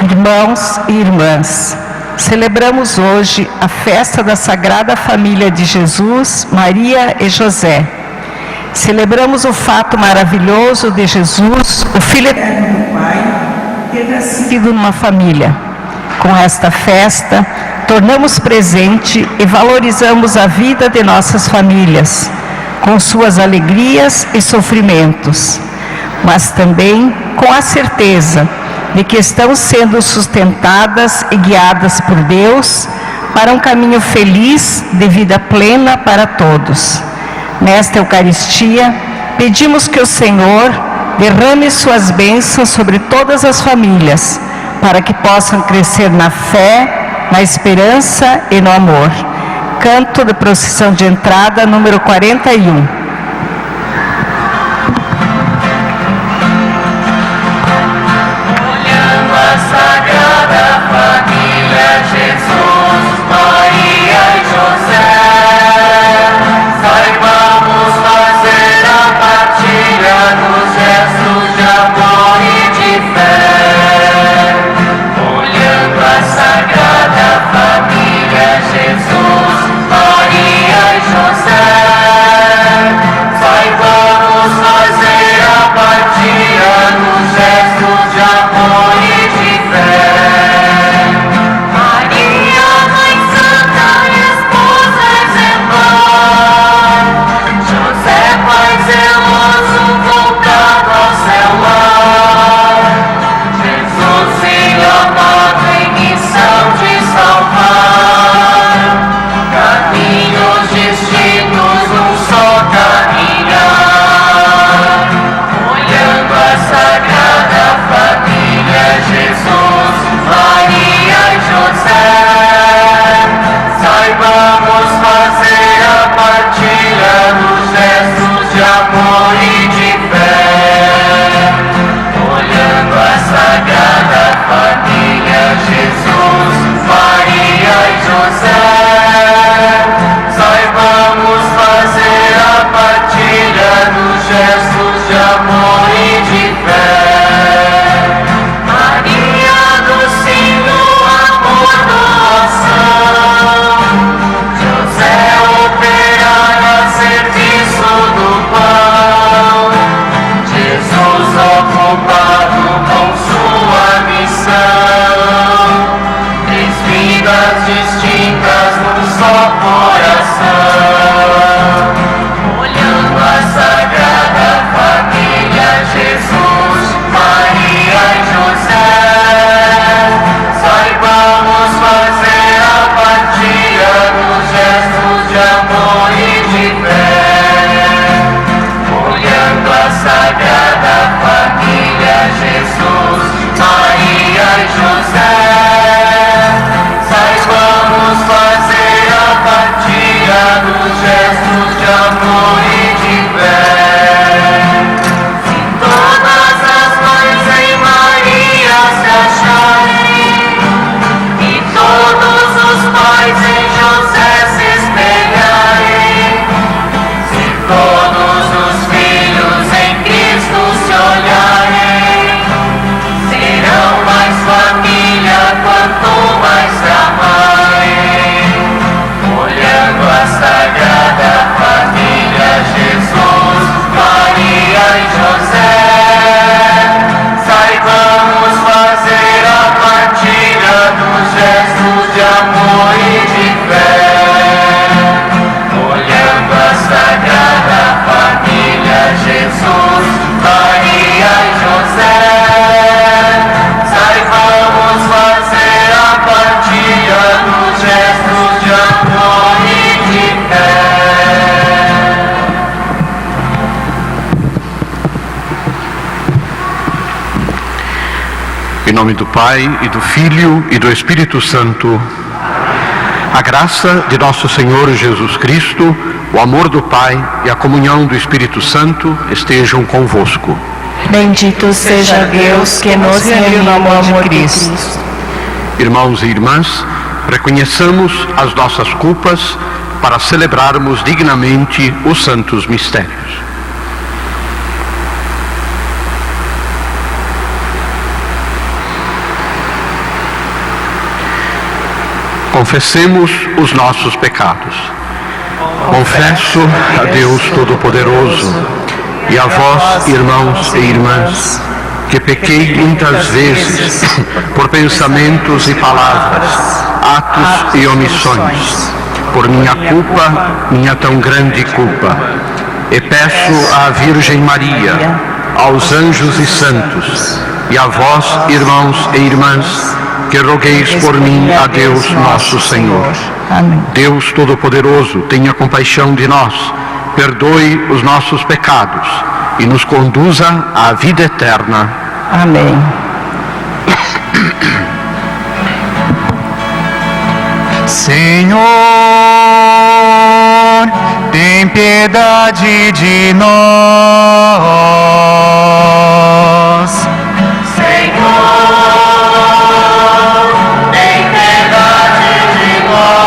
Irmãos e irmãs, celebramos hoje a festa da Sagrada Família de Jesus, Maria e José. Celebramos o fato maravilhoso de Jesus, o Filho eterno do Pai, ter nascido numa família. Com esta festa, tornamos presente e valorizamos a vida de nossas famílias, com suas alegrias e sofrimentos, mas também com a certeza de que estão sendo sustentadas e guiadas por Deus para um caminho feliz de vida plena para todos. Nesta Eucaristia, pedimos que o Senhor derrame suas bênçãos sobre todas as famílias, para que possam crescer na fé, na esperança e no amor. Canto de procissão de entrada, número 41. Em nome do Pai, e do Filho, e do Espírito Santo. A graça de nosso Senhor Jesus Cristo, o amor do Pai e a comunhão do Espírito Santo estejam convosco. Bendito seja Deus que nos reuniu no amor de Cristo. Irmãos e irmãs, reconheçamos as nossas culpas para celebrarmos dignamente os santos mistérios. Confessemos os nossos pecados. Confesso a Deus Todo-Poderoso e a vós, irmãos e irmãs, que pequei muitas vezes por pensamentos e palavras, atos e omissões, por minha culpa, minha tão grande culpa. E peço à Virgem Maria, aos anjos e santos, e a vós, irmãos e irmãs, que rogueis por mim a Deus nosso Senhor. Amém. Deus Todo-Poderoso, tenha compaixão de nós, perdoe os nossos pecados e nos conduza à vida eterna. Amém. Senhor, tem piedade de nós. Senhor, tem piedade de nós.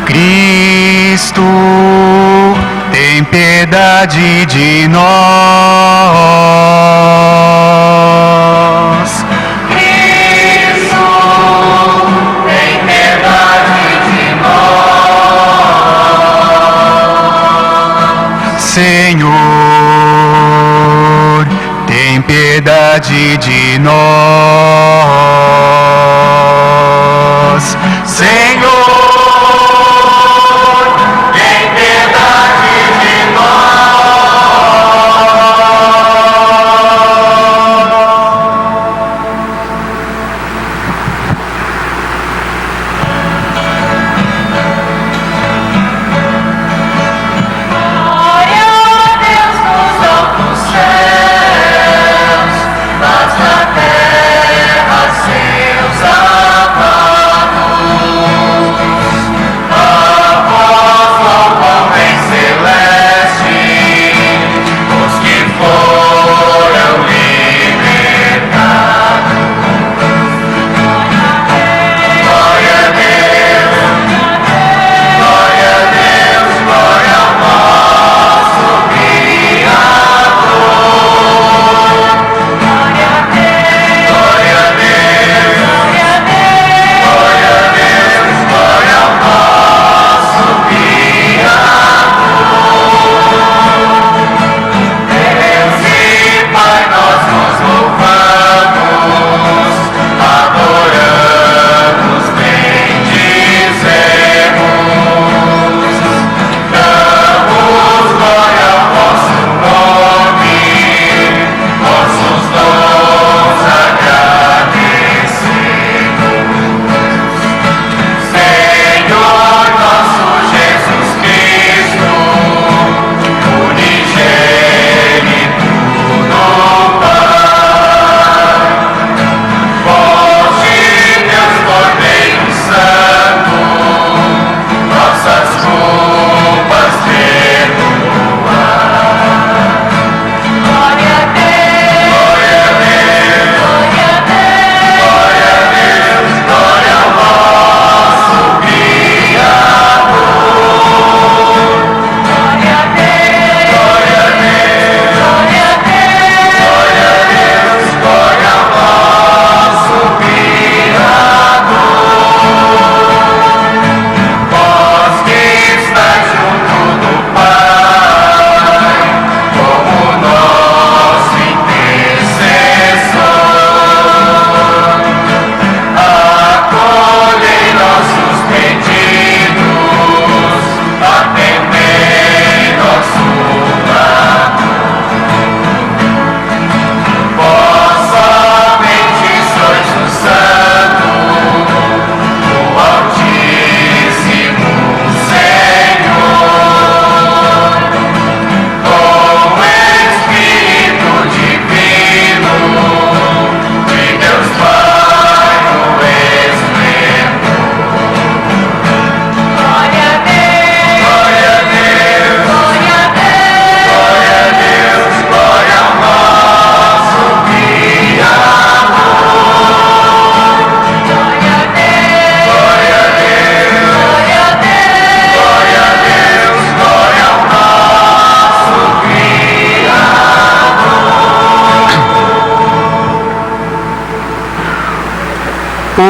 Cristo, tem piedade de nós. Cristo, tem piedade de nós. Senhor, tem piedade de nós. Senhor, na terra.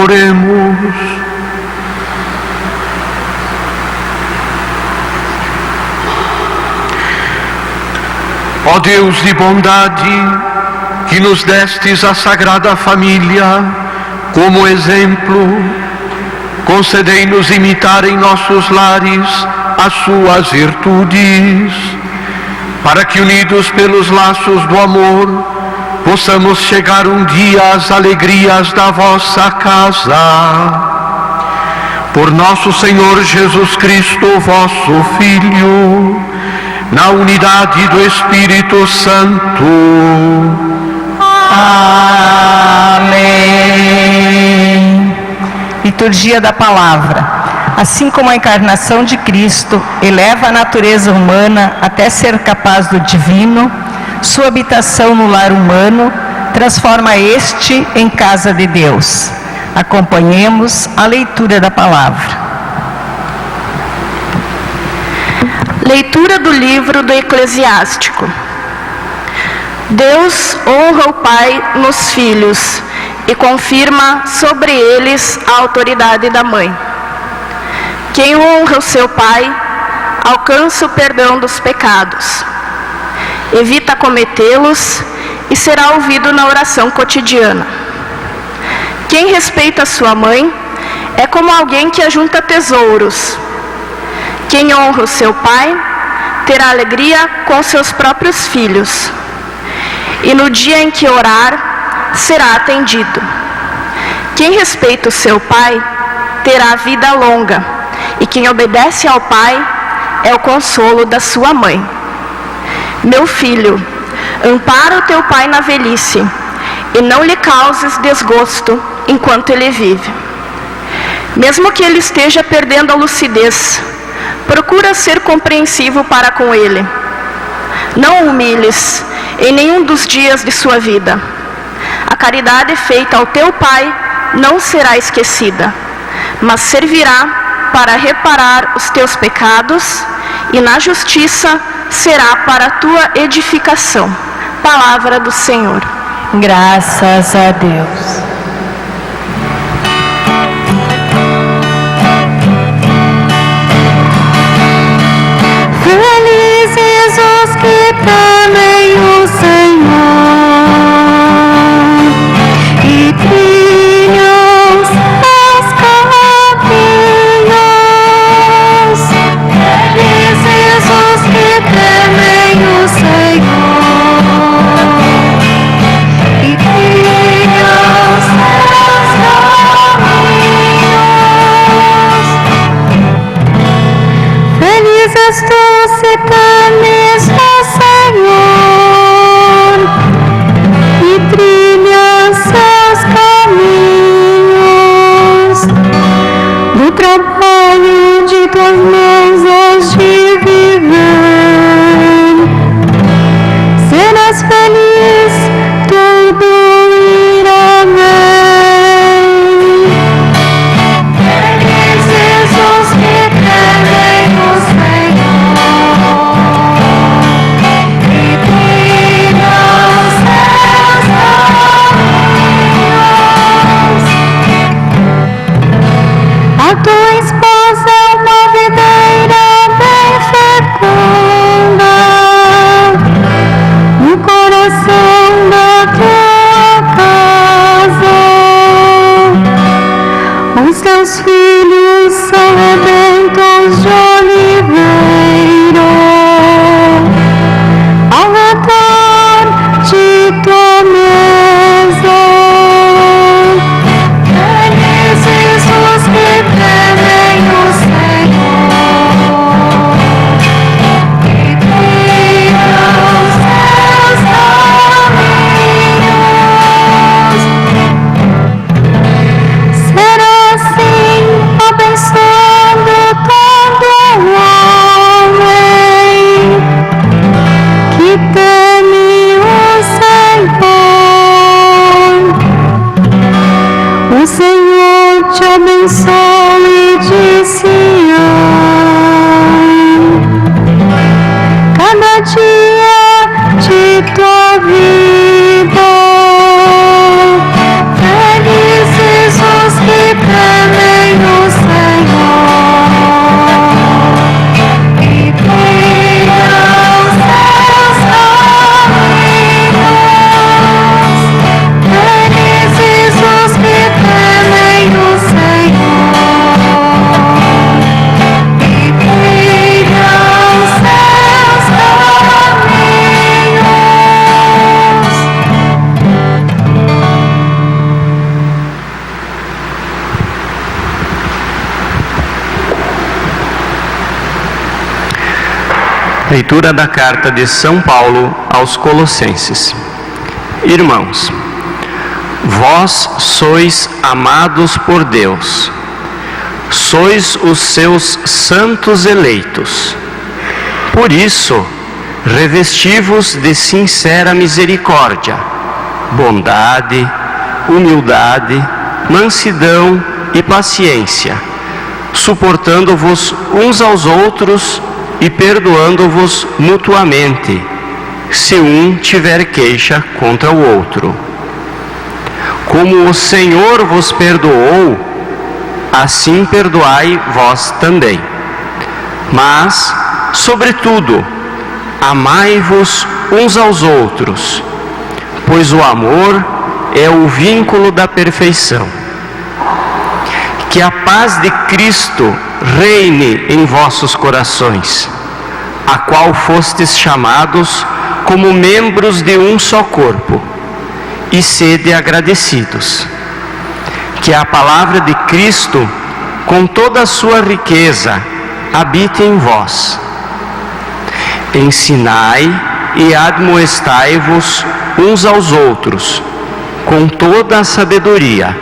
Oremos. Ó Deus de bondade, que nos destes a Sagrada Família como exemplo, concedei-nos imitar em nossos lares as suas virtudes, para que, unidos pelos laços do amor, possamos chegar um dia às alegrias da vossa casa. Por nosso Senhor Jesus Cristo, vosso Filho, na unidade do Espírito Santo. Amém. Liturgia da Palavra. Assim como a encarnação de Cristo eleva a natureza humana até ser capaz do divino, sua habitação no lar humano transforma este em casa de Deus. Acompanhemos a leitura da palavra. Leitura do livro do Eclesiástico. Deus honra o Pai nos filhos e confirma sobre eles a autoridade da mãe. Quem honra o seu pai alcança o perdão dos pecados, evita cometê-los e será ouvido na oração cotidiana. Quem respeita sua mãe é como alguém que ajunta tesouros. Quem honra o seu pai terá alegria com seus próprios filhos, e no dia em que orar, será atendido. Quem respeita o seu pai terá vida longa, e quem obedece ao pai é o consolo da sua mãe. Meu filho, ampara o teu pai na velhice, e não lhe causes desgosto enquanto ele vive. Mesmo que ele esteja perdendo a lucidez, procura ser compreensivo para com ele. Não o humilhes em nenhum dos dias de sua vida. A caridade feita ao teu pai não será esquecida, mas servirá para reparar os teus pecados, e na justiça será para a tua edificação. Palavra do Senhor. Graças a Deus. Felizes os que temem o Senhor e trilham seus caminhos. Felizes os que temem o Senhor e trilham seus caminhos. Felizes tu se temes o Senhor e trilhas seus caminhos. Do trabalho de tuas mãos has de viver. Serás feliz, tudo irá bem. Felizes os que temem o Senhor e trilham seus caminhos. A tua esposa é uma videira Leitura da carta de São Paulo aos Colossenses. Irmãos, vós sois amados por Deus, sois os seus santos eleitos. Por isso, revesti-vos de sincera misericórdia, bondade, humildade, mansidão e paciência, suportando-vos uns aos outros e perdoando-vos mutuamente, se um tiver queixa contra o outro. Como o Senhor vos perdoou, assim perdoai vós também. Mas, sobretudo, amai-vos uns aos outros, pois o amor é o vínculo da perfeição. Que a paz de Cristo reine em vossos corações, a qual fostes chamados como membros de um só corpo, e sede agradecidos. Que a palavra de Cristo, com toda a sua riqueza, habite em vós. Ensinai e admoestai-vos uns aos outros, com toda a sabedoria.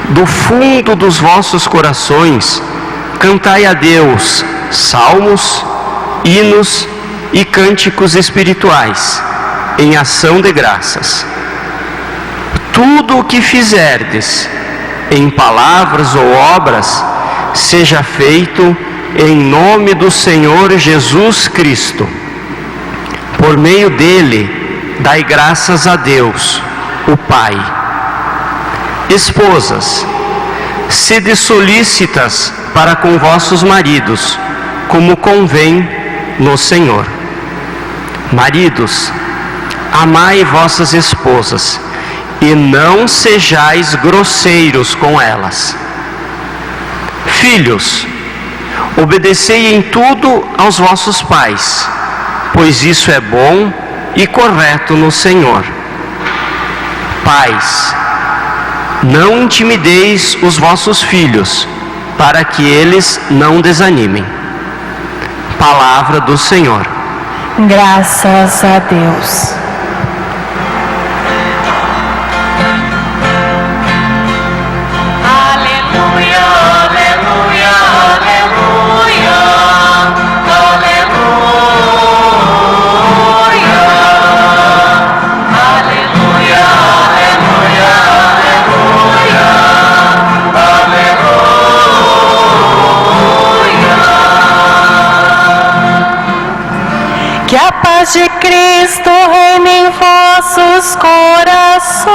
Do fundo dos vossos corações, cantai a Deus salmos, hinos e cânticos espirituais, em ação de graças. Tudo o que fizerdes, em palavras ou obras, seja feito em nome do Senhor Jesus Cristo. Por meio dele, dai graças a Deus, o Pai. Esposas, sede solícitas para com vossos maridos, como convém no Senhor. Maridos, amai vossas esposas, e não sejais grosseiros com elas. Filhos, obedecei em tudo aos vossos pais, pois isso é bom e correto no Senhor. Pais, não intimideis os vossos filhos, para que eles não desanimem. Palavra do Senhor. Graças a Deus. Que a paz de Cristo reine em vossos corações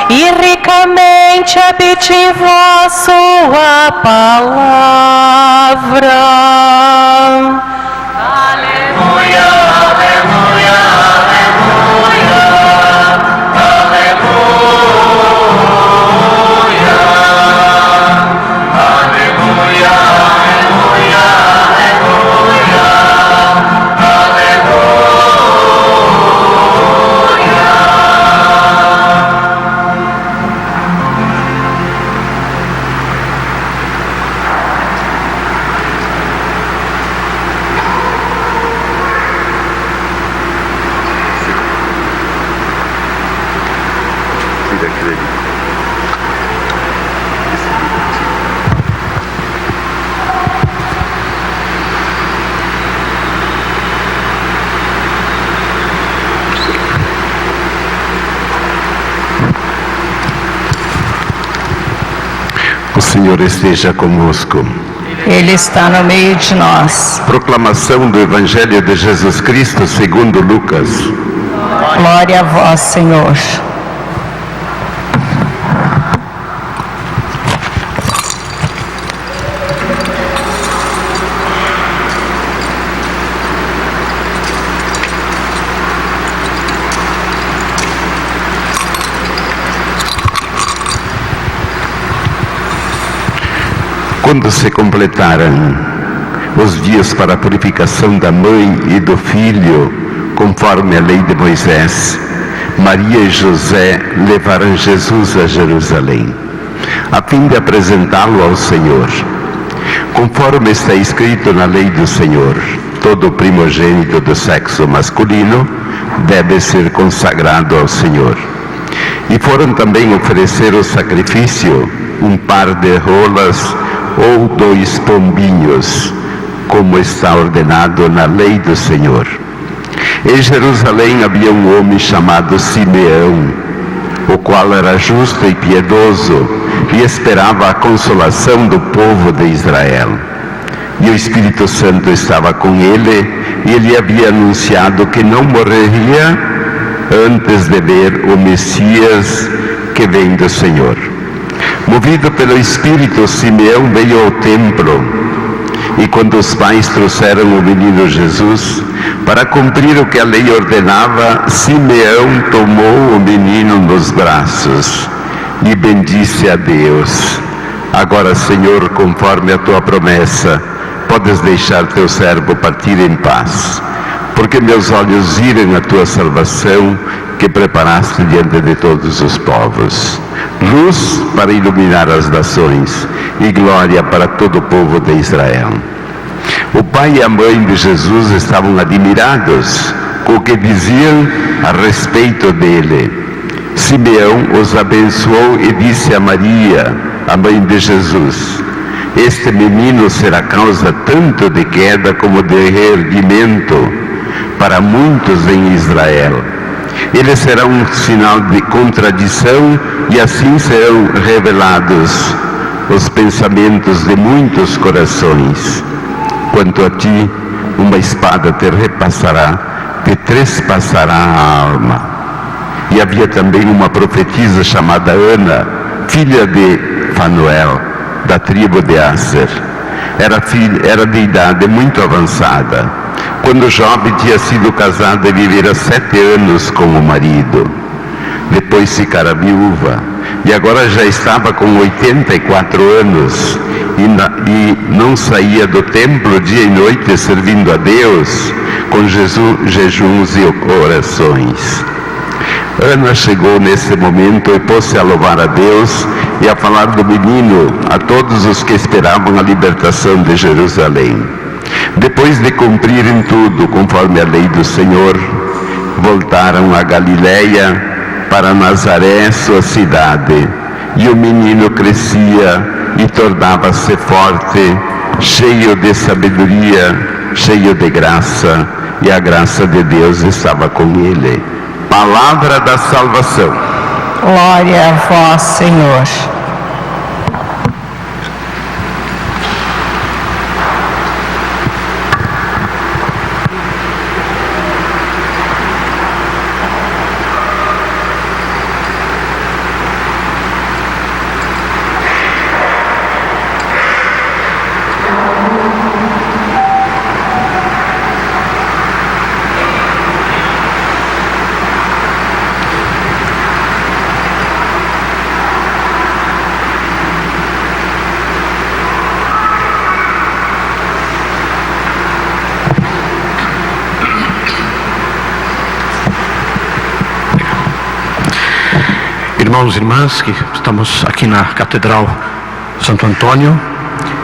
e ricamente habite em vós sua palavra. Aleluia, aleluia, aleluia, aleluia, aleluia, aleluia. O Senhor esteja conosco. Ele está no meio de nós. Proclamação do Evangelho de Jesus Cristo segundo Lucas. Glória a vós, Senhor. Quando se completaram os dias para a purificação da mãe e do filho, conforme a lei de Moisés, Maria e José levaram Jesus a Jerusalém, a fim de apresentá-lo ao Senhor. Conforme está escrito na lei do Senhor, todo primogênito do sexo masculino deve ser consagrado ao Senhor. E foram também oferecer o sacrifício um par de rolas ou 2 pombinhos, como está ordenado na lei do Senhor. Em Jerusalém havia um homem chamado Simeão, o qual era justo e piedoso e esperava a consolação do povo de Israel. E o Espírito Santo estava com ele, e ele havia anunciado que não morreria antes de ver o Messias que vem do Senhor. Movido pelo Espírito, Simeão veio ao templo, e quando os pais trouxeram o menino Jesus, para cumprir o que a lei ordenava, Simeão tomou o menino nos braços e bendisse a Deus. Agora, Senhor, conforme a tua promessa, podes deixar teu servo partir em paz, porque meus olhos viram a tua salvação, que preparaste diante de todos os povos, luz para iluminar as nações e glória para todo o povo de Israel. O pai e a mãe de Jesus estavam admirados com o que diziam a respeito dele. Simeão os abençoou e disse a Maria, a mãe de Jesus: este menino será causa tanto de queda como de reerguimento para muitos em Israel. Ele será um sinal de contradição, e assim serão revelados os pensamentos de muitos corações. Quanto a ti, uma espada te repassará, te trespassará a alma. E havia também uma profetisa chamada Ana, filha de Fanuel, da tribo de Aser. Era de idade muito avançada. Quando jovem, tinha sido casada e vivera 7 anos com o marido. Depois ficara viúva, e agora já estava com 84 anos, e não saía do templo dia e noite servindo a Deus, com jejuns e orações. Ana chegou nesse momento e pôs-se a louvar a Deus e a falar do menino a todos os que esperavam a libertação de Jerusalém. Depois de cumprirem tudo conforme a lei do Senhor, voltaram a Galiléia, para Nazaré, sua cidade. E o menino crescia e tornava-se forte, cheio de sabedoria, cheio de graça, e a graça de Deus estava com ele. Palavra da salvação. Glória a vós, Senhor. Irmãos e irmãs que estamos aqui na Catedral Santo Antônio,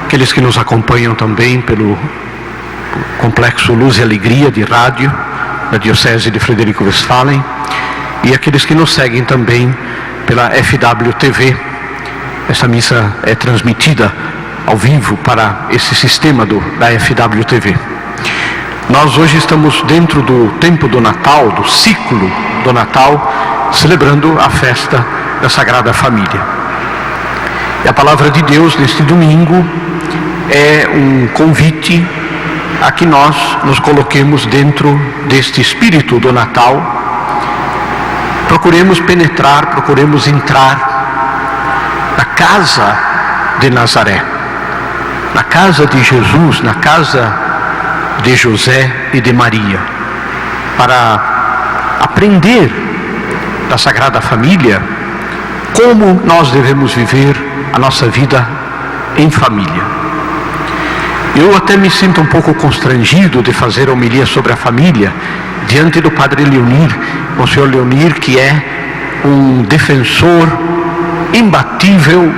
aqueles que nos acompanham também pelo Complexo Luz e Alegria de rádio da Diocese de Frederico Westphalen, e aqueles que nos seguem também pela FWTV. Essa missa é transmitida ao vivo para esse sistema da FWTV. Nós hoje estamos dentro do tempo do Natal, do ciclo do Natal, celebrando a festa da Sagrada Família. E a palavra de Deus neste domingo é um convite a que nós nos coloquemos dentro deste espírito do Natal, procuremos penetrar, procuremos entrar na casa de Nazaré, na casa de Jesus, na casa de José e de Maria, para aprender da Sagrada Família como nós devemos viver a nossa vida em família. Eu até me sinto um pouco constrangido de fazer a homilia sobre a família diante do Padre Leonir, o Senhor Leonir, que é um defensor imbatível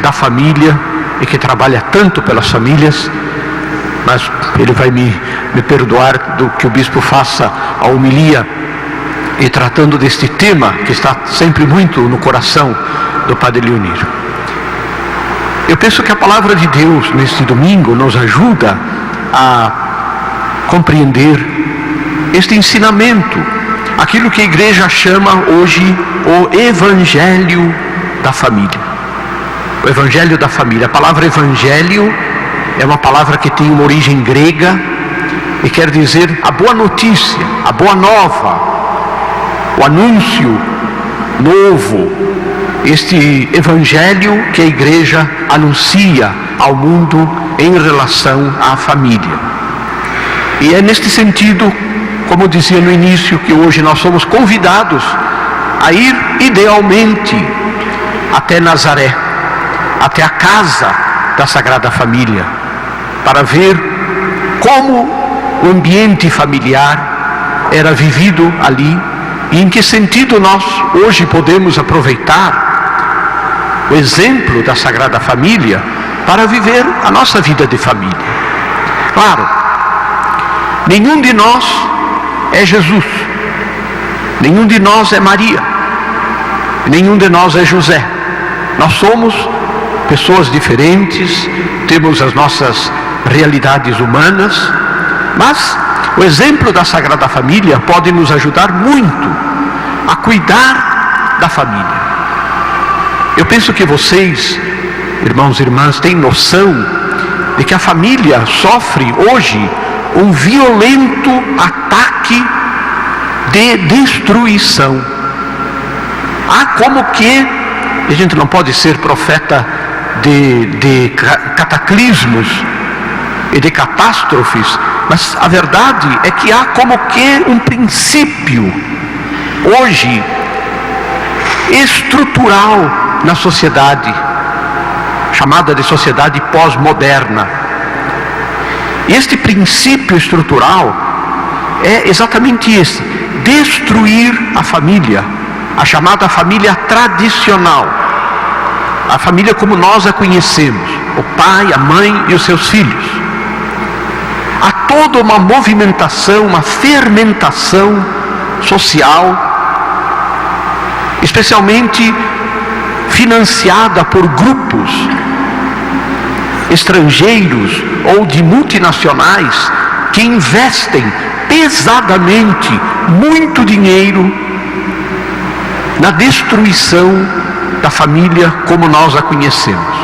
da família e que trabalha tanto pelas famílias, mas ele vai me perdoar do que o bispo faça a homilia e tratando deste tema que está sempre muito no coração do Padre Leonir. Eu penso que a palavra de Deus neste domingo nos ajuda a compreender este ensinamento, aquilo que a igreja chama hoje o Evangelho da Família. O Evangelho da Família. A palavra Evangelho é uma palavra que tem uma origem grega e quer dizer a boa notícia, a boa nova, o anúncio novo. Este Evangelho que a igreja anuncia ao mundo em relação à família. E é neste sentido, como dizia no início, que hoje nós somos convidados a ir idealmente até Nazaré, até a casa da Sagrada Família, para ver como o ambiente familiar era vivido ali e em que sentido nós hoje podemos aproveitar o exemplo da Sagrada Família para viver a nossa vida de família. Claro, nenhum de nós é Jesus, nenhum de nós é Maria, nenhum de nós é José. Nós somos pessoas diferentes, temos as nossas realidades humanas, mas o exemplo da Sagrada Família pode nos ajudar muito a cuidar da família. Eu penso que vocês, irmãos e irmãs, têm noção de que a família sofre hoje um violento ataque de destruição. Há como que, a gente não pode ser profeta de cataclismos e de catástrofes, mas a verdade é que há como que um princípio hoje estrutural na sociedade, chamada de sociedade pós-moderna. E este princípio estrutural é exatamente esse: destruir a família, a chamada família tradicional, a família como nós a conhecemos, o pai, a mãe e os seus filhos. Há toda uma movimentação, uma fermentação social, especialmente financiada por grupos estrangeiros ou de multinacionais que investem pesadamente muito dinheiro na destruição da família como nós a conhecemos.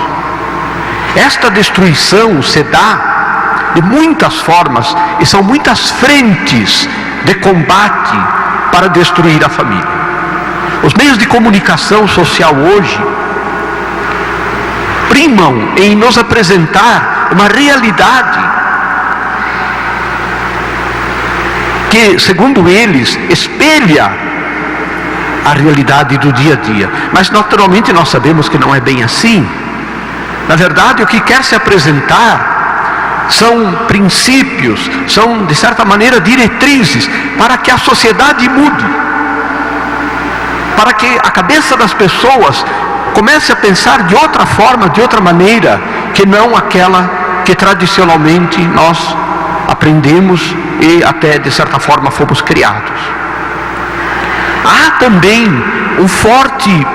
Esta destruição se dá de muitas formas e são muitas frentes de combate para destruir a família. Os meios de comunicação social hoje primam em nos apresentar uma realidade que, segundo eles, espelha a realidade do dia a dia. Mas naturalmente nós sabemos que não é bem assim. Na verdade, o que quer se apresentar são princípios, são de certa maneira diretrizes para que a sociedade mude, para que a cabeça das pessoas comece a pensar de outra forma, de outra maneira, que não aquela que tradicionalmente nós aprendemos e até de certa forma fomos criados. Há também um forte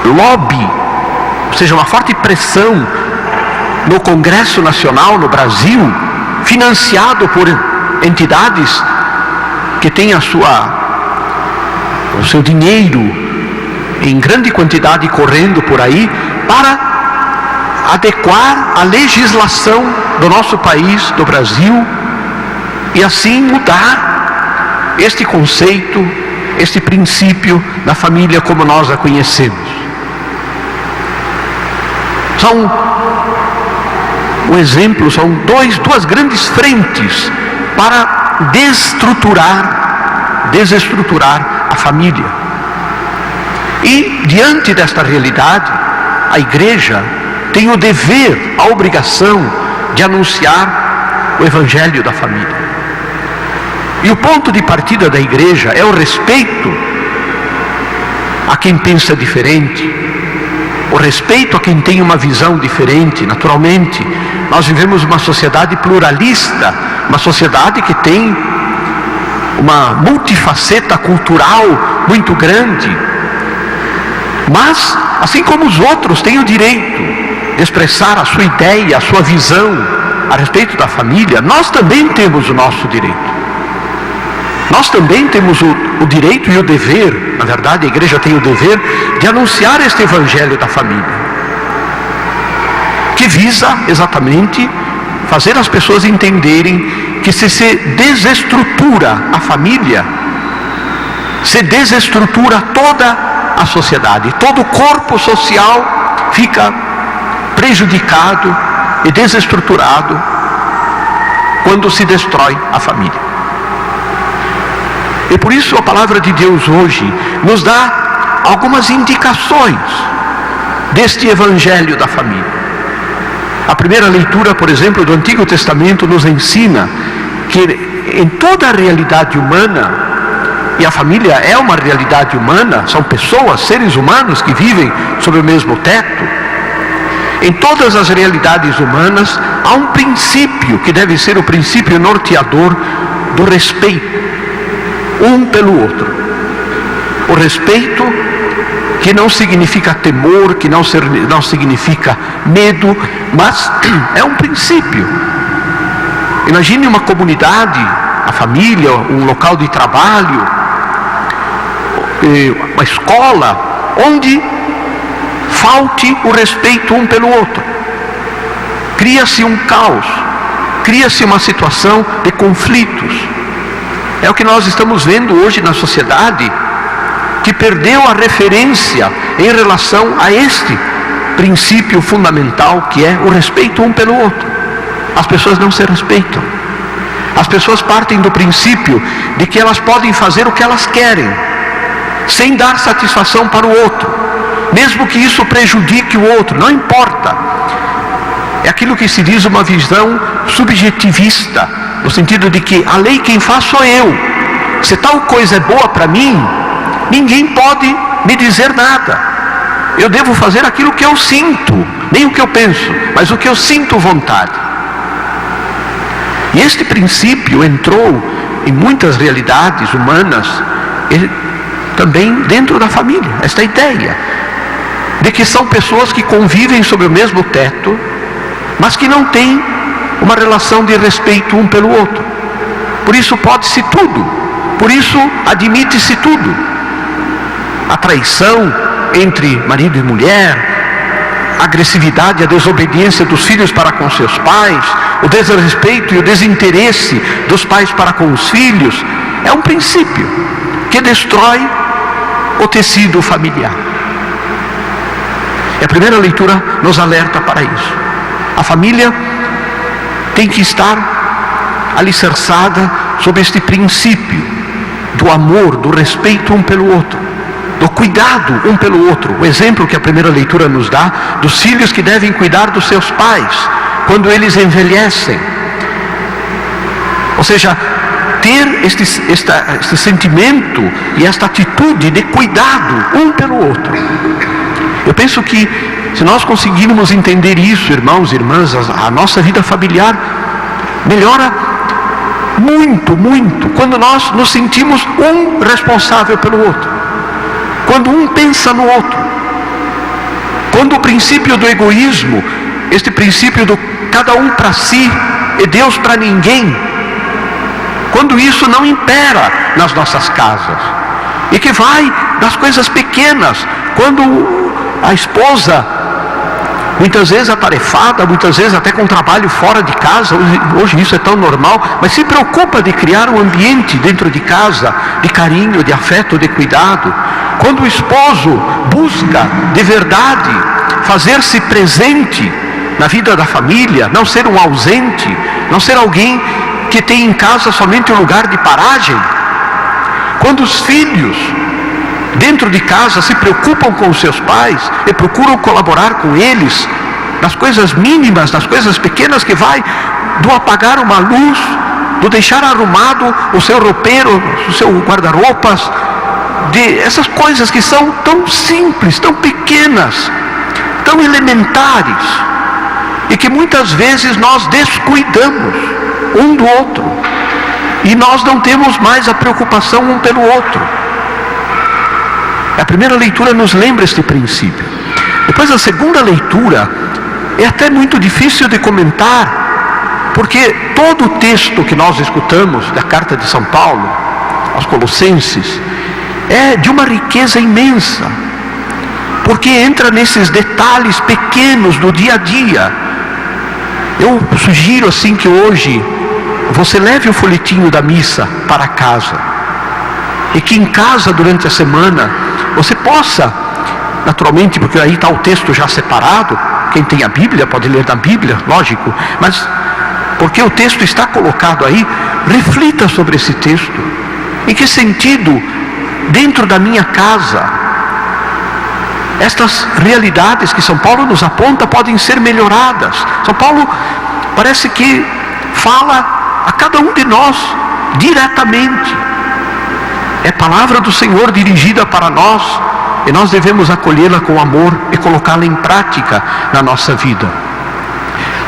lobby, ou seja, uma forte pressão no Congresso Nacional no Brasil, financiado por entidades que têm o seu dinheiro em grande quantidade correndo por aí para adequar a legislação do nosso país, do Brasil, e assim mudar este conceito, este princípio da família como nós a conhecemos. Um exemplo, são duas grandes frentes para desestruturar a família. E diante desta realidade, a igreja tem o dever, a obrigação de anunciar o Evangelho da família. E o ponto de partida da igreja é o respeito a quem pensa diferente, o respeito a quem tem uma visão diferente. Naturalmente, nós vivemos uma sociedade pluralista, uma sociedade que tem uma multifaceta cultural muito grande. Mas, assim como os outros têm o direito de expressar a sua ideia, a sua visão a respeito da família, nós também temos o nosso direito. Nós também temos o direito e o dever, na verdade a igreja tem o dever de anunciar este evangelho da família, que visa exatamente fazer as pessoas entenderem que se desestrutura a família, se desestrutura toda a sociedade, todo o corpo social fica prejudicado e desestruturado quando se destrói a família. E por isso a palavra de Deus hoje nos dá algumas indicações deste evangelho da família. A primeira leitura, por exemplo, do Antigo Testamento nos ensina que em toda a realidade humana, e a família é uma realidade humana, são pessoas, seres humanos que vivem sob o mesmo teto, em todas as realidades humanas há um princípio que deve ser o princípio norteador do respeito um pelo outro. O respeito que não significa temor, que não significa medo, mas é um princípio. Imagine uma comunidade, a família, um local de trabalho, uma escola, onde falte o respeito um pelo outro. Cria-se um caos, cria-se uma situação de conflitos. É o que nós estamos vendo hoje na sociedade, que perdeu a referência em relação a este princípio fundamental, que é o respeito um pelo outro. As pessoas não se respeitam. As pessoas partem do princípio de que elas podem fazer o que elas querem, sem dar satisfação para o outro, mesmo que isso prejudique o outro, não importa. É aquilo que se diz uma visão subjetivista, no sentido de que a lei quem faz sou eu. Se tal coisa é boa para mim, ninguém pode me dizer nada. Eu devo fazer aquilo que eu sinto, nem o que eu penso, mas o que eu sinto vontade. E este princípio entrou em muitas realidades humanas, e também dentro da família. Esta ideia de que são pessoas que convivem sob o mesmo teto, mas que não têm uma relação de respeito um pelo outro. Por isso pode-se tudo, por isso admite-se tudo. A traição entre marido e mulher, a agressividade, a desobediência dos filhos para com seus pais, o desrespeito e o desinteresse dos pais para com os filhos, é um princípio que destrói o tecido familiar. E a primeira leitura nos alerta para isso. A família tem que estar alicerçada sobre este princípio do amor, do respeito um pelo outro, do cuidado um pelo outro. O exemplo que a primeira leitura nos dá dos filhos que devem cuidar dos seus pais quando eles envelhecem. Ou seja, ter este sentimento e esta atitude de cuidado um pelo outro. Eu penso que se nós conseguirmos entender isso, irmãos e irmãs, a nossa vida familiar melhora muito, muito, quando nós nos sentimos um responsável pelo outro, quando um pensa no outro, quando o princípio do egoísmo, este princípio do cada um para si e Deus para ninguém, quando isso não impera nas nossas casas, e que vai das coisas pequenas, quando a esposa, muitas vezes atarefada, muitas vezes até com trabalho fora de casa, hoje isso é tão normal, mas se preocupa de criar um ambiente dentro de casa, de carinho, de afeto, de cuidado. Quando o esposo busca de verdade fazer-se presente na vida da família, não ser um ausente, não ser alguém que tem em casa somente um lugar de paragem. Quando os filhos dentro de casa se preocupam com os seus pais e procuram colaborar com eles nas coisas mínimas, nas coisas pequenas, que vai do apagar uma luz, do deixar arrumado o seu roupeiro, o seu guarda-roupas, de essas coisas que são tão simples, tão pequenas, tão elementares e que muitas vezes nós descuidamos um do outro e nós não temos mais a preocupação um pelo outro. A primeira leitura nos lembra este princípio. Depois a segunda leitura é até muito difícil de comentar, porque todo o texto que nós escutamos da carta de São Paulo aos Colossenses é de uma riqueza imensa, porque entra nesses detalhes pequenos do dia a dia. Eu sugiro assim que hoje você leve o folhetinho da missa para casa, e que em casa durante a semana você possa, naturalmente, porque aí está o texto já separado, quem tem a Bíblia pode ler da Bíblia, lógico, mas porque o texto está colocado aí, reflita sobre esse texto. Em que sentido, dentro da minha casa, estas realidades que São Paulo nos aponta podem ser melhoradas? São Paulo parece que fala a cada um de nós diretamente. É palavra do Senhor dirigida para nós, e nós devemos acolhê-la com amor e colocá-la em prática na nossa vida.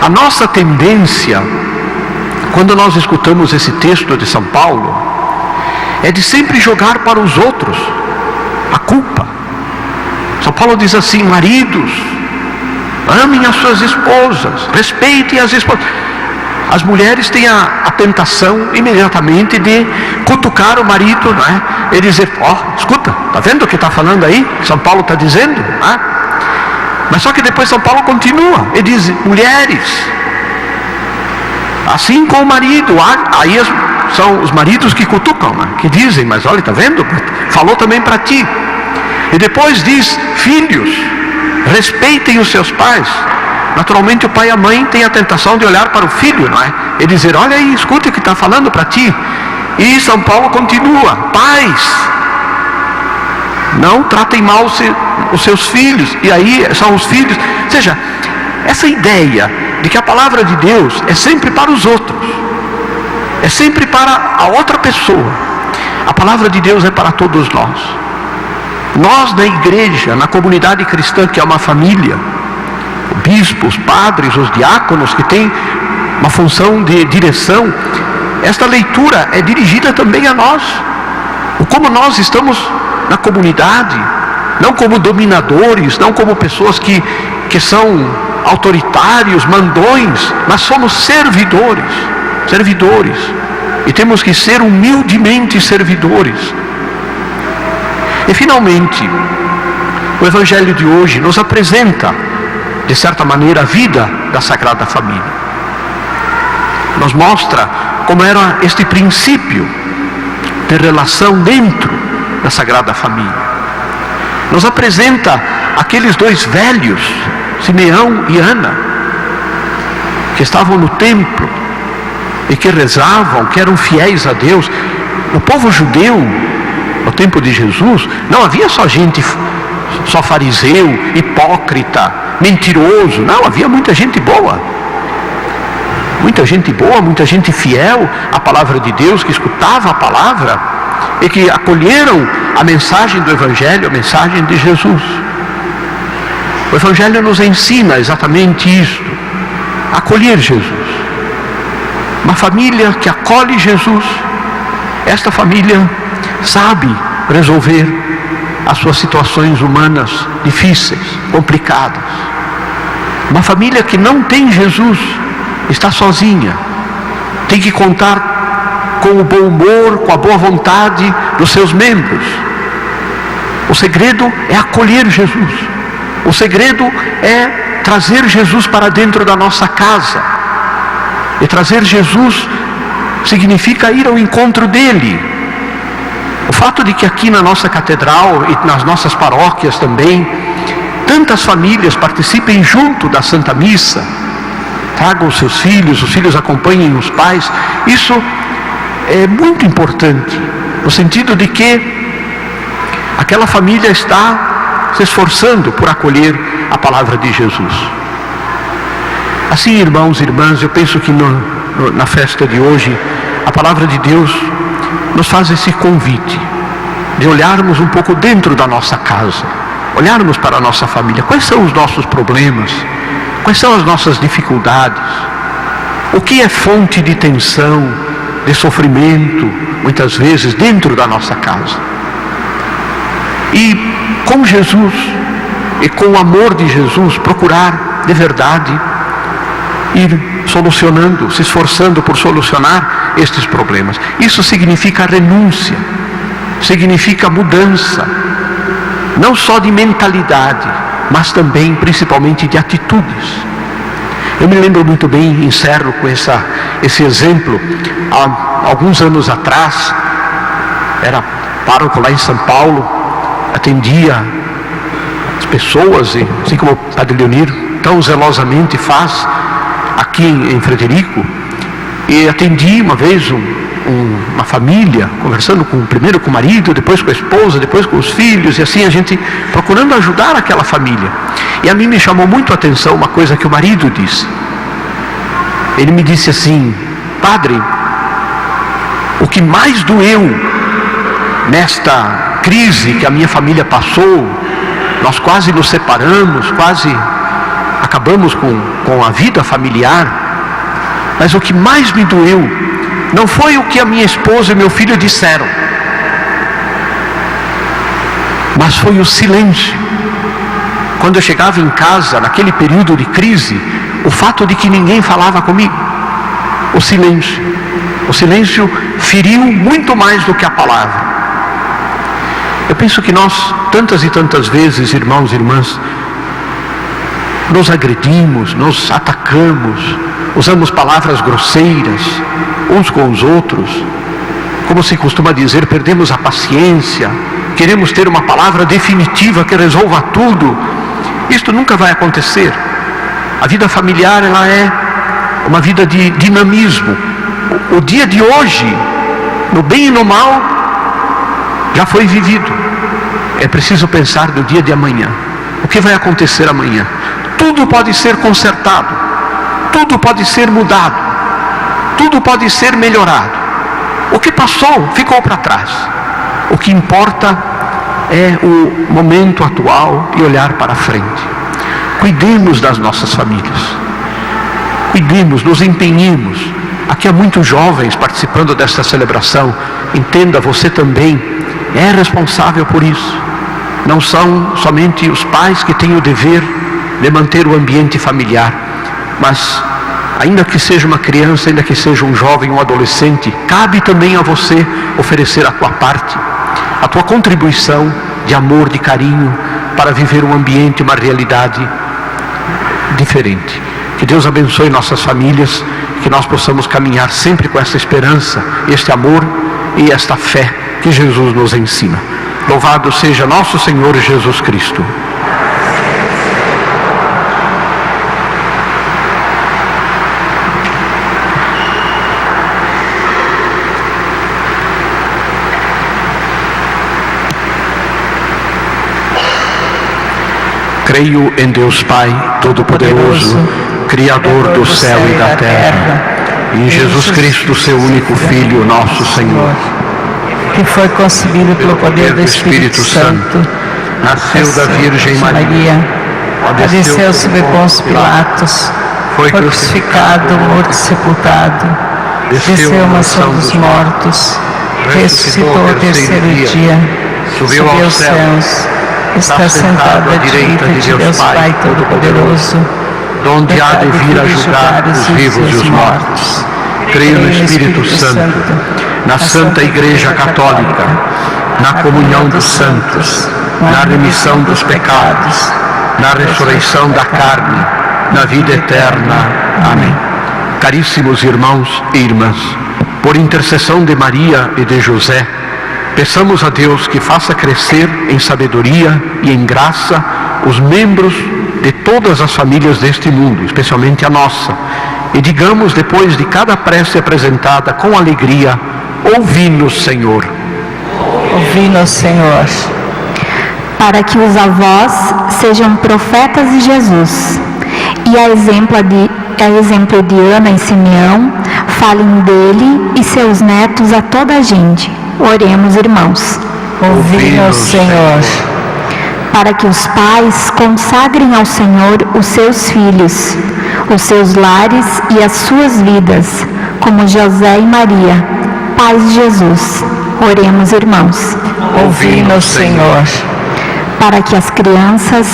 A nossa tendência, quando nós escutamos esse texto de São Paulo, é de sempre jogar para os outros a culpa. São Paulo diz assim: maridos, amem as suas esposas, respeitem as esposas. As mulheres têm a tentação imediatamente de cutucar o marido, não é? E dizer: escuta, está vendo o que está falando aí? São Paulo está dizendo, não é? Mas só que depois São Paulo continua e diz: mulheres, assim com o marido. Aí são os maridos que cutucam, né? Que dizem: mas olha, está vendo? Falou também para ti. E depois diz: filhos, respeitem os seus pais. Naturalmente o pai e a mãe têm a tentação de olhar para o filho, não é? E dizer: olha aí, escute o que está falando para ti. E São Paulo continua: pais, não tratem mal os seus filhos. E aí são os filhos. Ou seja, essa ideia de que a palavra de Deus é sempre para os outros, é sempre para a outra pessoa. A palavra de Deus é para todos nós. Nós na igreja, na comunidade cristã, que é uma família, bispos, padres, os diáconos que têm uma função de direção, esta leitura é dirigida também a nós. Como nós estamos na comunidade, não como dominadores, não como pessoas que são autoritários, mandões, mas somos servidores, e temos que ser humildemente servidores. E finalmente, o Evangelho de hoje nos apresenta, de certa maneira, a vida da Sagrada Família. Nos mostra como era este princípio de relação dentro da Sagrada Família. Nos apresenta aqueles dois velhos, Simeão e Ana, que estavam no templo e que rezavam, que eram fiéis a Deus. O povo judeu, no tempo de Jesus, não havia só fariseu, hipócrita, mentiroso. Não, havia muita gente boa, muita gente fiel à palavra de Deus, que escutava a palavra e que acolheram a mensagem do Evangelho, a mensagem de Jesus. O Evangelho nos ensina exatamente isso: acolher Jesus. Uma família que acolhe Jesus, esta família sabe resolver as suas situações humanas difíceis, complicadas. Uma família que não tem Jesus está sozinha, tem que contar com o bom humor, com a boa vontade dos seus membros. O segredo é acolher Jesus. O segredo é trazer Jesus para dentro da nossa casa. E trazer Jesus significa ir ao encontro dele. O fato de que aqui na nossa catedral e nas nossas paróquias também, tantas famílias participem junto da Santa Missa, tragam os filhos acompanhem os pais, isso é muito importante, no sentido de que aquela família está se esforçando por acolher a palavra de Jesus. Assim, irmãos e irmãs, eu penso que na festa de hoje, a palavra de Deus nos faz esse convite de olharmos um pouco dentro da nossa casa, olharmos para a nossa família. Quais são os nossos problemas? Quais são as nossas dificuldades? O que é fonte de tensão, de sofrimento, muitas vezes, dentro da nossa casa? E com Jesus, e com o amor de Jesus, procurar, de verdade, ir solucionando, se esforçando por solucionar estes problemas. Isso significa renúncia, significa mudança, não só de mentalidade, mas também, principalmente, de atitudes. Eu me lembro muito bem, encerro com esse exemplo. Há alguns anos atrás, era pároco lá em São Paulo, atendia as pessoas, e assim como o Padre Leonir tão zelosamente faz aqui em Frederico, e atendi uma vez uma família, conversando primeiro com o marido, depois com a esposa, depois com os filhos, e assim a gente procurando ajudar aquela família. E a mim me chamou muito a atenção uma coisa que o marido disse. Ele me disse assim: padre, o que mais doeu nesta crise que a minha família passou, nós quase nos separamos, quase acabamos com a vida familiar, mas o que mais me doeu não foi o que a minha esposa e meu filho disseram, mas foi o silêncio. Quando eu chegava em casa, naquele período de crise, o fato de que ninguém falava comigo, o silêncio feriu muito mais do que a palavra. Eu penso que nós, tantas e tantas vezes, irmãos e irmãs, nos agredimos, nos atacamos, usamos palavras grosseiras uns com os outros, como se costuma dizer, perdemos a paciência, queremos ter uma palavra definitiva que resolva tudo. Isto nunca vai acontecer. A vida familiar, ela é uma vida de dinamismo. O dia de hoje, no bem e no mal, já foi vivido. É preciso pensar no dia de amanhã. O que vai acontecer amanhã? Tudo pode ser consertado, tudo pode ser mudado, tudo pode ser melhorado. O que passou, ficou para trás. O que importa é o momento atual e olhar para frente. Cuidemos das nossas famílias, cuidemos, nos empenhemos. Aqui há muitos jovens participando desta celebração. Entenda, você também é responsável por isso. Não são somente os pais que têm o dever de manter o ambiente familiar, mas ainda que seja uma criança, ainda que seja um jovem, um adolescente, cabe também a você oferecer a tua parte, a tua contribuição de amor, de carinho, para viver um ambiente, uma realidade diferente. Que Deus abençoe nossas famílias, que nós possamos caminhar sempre com essa esperança, este amor e esta fé que Jesus nos ensina. Louvado seja nosso Senhor Jesus Cristo. Creio em Deus Pai Todo-Poderoso, Criador do céu e da terra, e em Jesus Cristo, seu único Filho, nosso Senhor, que foi concebido pelo poder do Espírito Santo, nasceu da Virgem Maria, padeceu sob Pôncio Pilatos, foi crucificado, morto e sepultado, desceu à mansão dos mortos, ressuscitou ao terceiro dia, subiu aos céus, está sentado à direita de Deus Pai Todo-Poderoso, donde há de vir a julgar os vivos e os mortos. Creio no Espírito Santo, na Santa Igreja Católica, na comunhão dos santos, na remissão dos pecados, na ressurreição da carne, na vida eterna. Amém. Caríssimos irmãos e irmãs, por intercessão de Maria e de José, peçamos a Deus que faça crescer em sabedoria e em graça os membros de todas as famílias deste mundo, especialmente a nossa. E digamos, depois de cada prece apresentada, com alegria: ouvi-nos, Senhor. ouvi-nos, Senhor. Para que os avós sejam profetas de Jesus e a exemplo de Ana e Simeão, falem dele e seus netos a toda a gente. Oremos, irmãos. Ouvi-nos, Senhor. para que os pais consagrem ao Senhor os seus filhos, os seus lares e as suas vidas, como José e Maria, pais de Jesus. Oremos, irmãos. Ouvi-nos, Senhor. Para que as crianças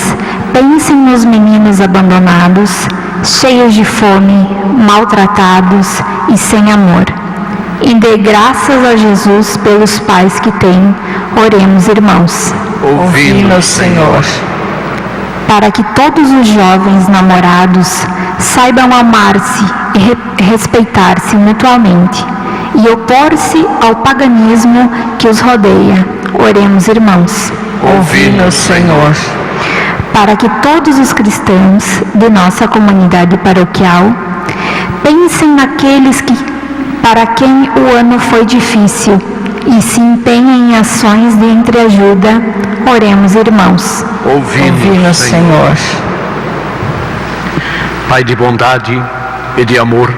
pensem nos meninos abandonados, cheios de fome, maltratados e sem amor. E dê graças a Jesus pelos pais que têm. Oremos, irmãos. Ouvi-nos, Senhor. Para que todos os jovens namorados saibam amar-se e respeitar-se mutuamente e opor-se ao paganismo que os rodeia. Oremos, irmãos. Ouvi-nos, Senhor. Para que todos os cristãos de nossa comunidade paroquial pensem naqueles para quem o ano foi difícil e se empenhem em ações de entreajuda. Oremos, irmãos. Ouvi-nos, Senhor. Pai de bondade e de amor,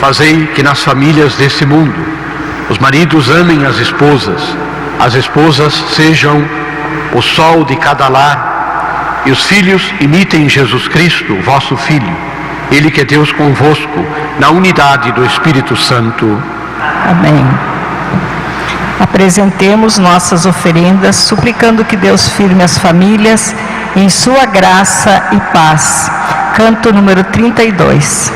fazei que nas famílias desse mundo os maridos amem as esposas sejam o sol de cada lar e os filhos imitem Jesus Cristo, vosso Filho, Ele que é Deus convosco, na unidade do Espírito Santo. Amém. Apresentemos nossas oferendas, suplicando que Deus firme as famílias em sua graça e paz. Canto número 32.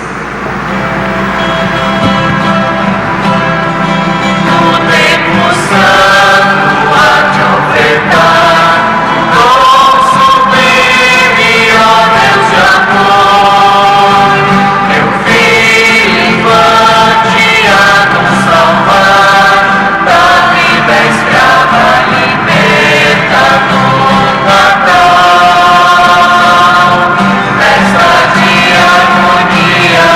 Esta de harmonia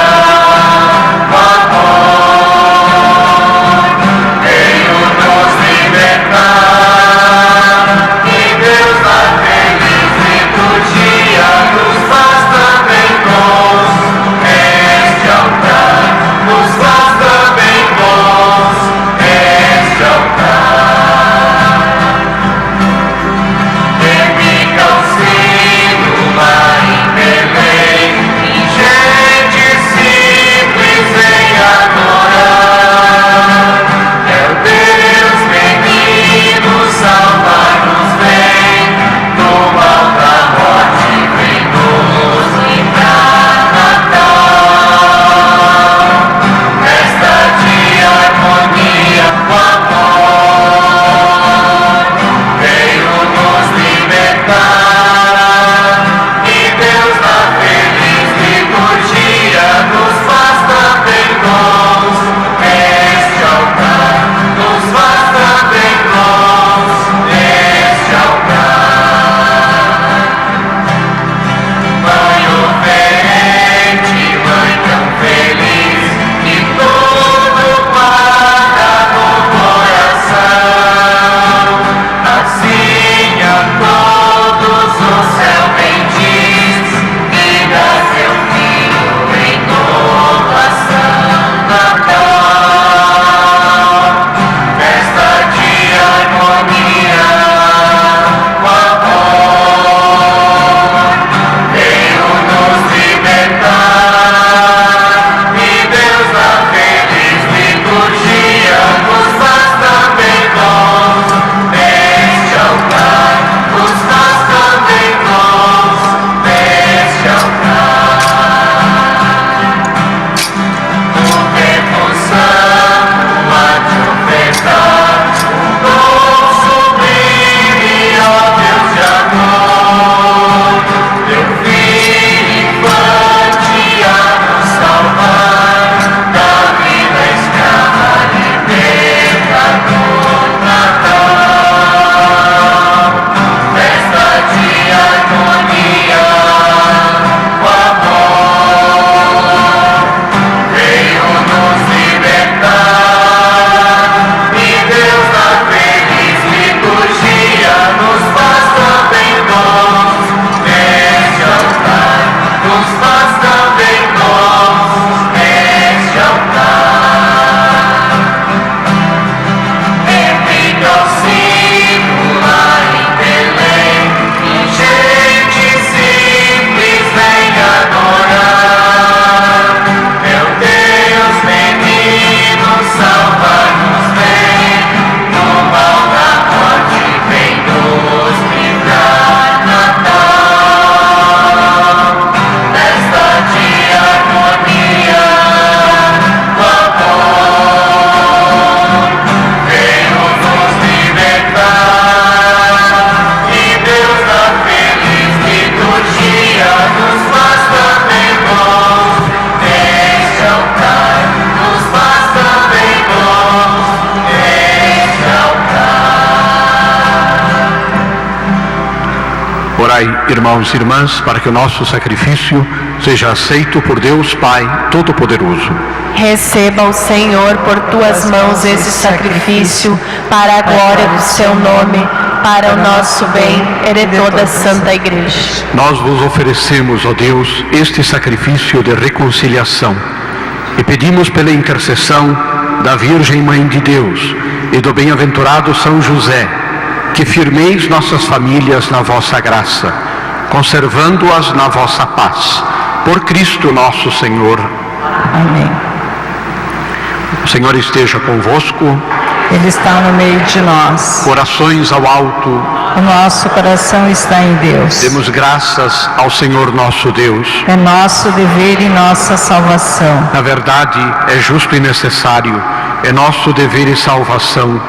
irmãos e irmãs, para que o nosso sacrifício seja aceito por Deus Pai Todo-Poderoso. Receba o Senhor por tuas mãos esse sacrifício, para a glória do seu nome, para o nosso bem e de toda a Santa Igreja. Nós vos oferecemos, ó Deus, este sacrifício de reconciliação e pedimos pela intercessão da Virgem Mãe de Deus e do bem-aventurado São José, que firmeis nossas famílias na vossa graça, conservando-as na vossa paz. Por Cristo nosso Senhor. Amém. O Senhor esteja convosco. Ele está no meio de nós. Corações ao alto. O nosso coração está em Deus. Demos graças ao Senhor nosso Deus. É nosso dever e nossa salvação. Na verdade, é justo e necessário, é nosso dever e salvação,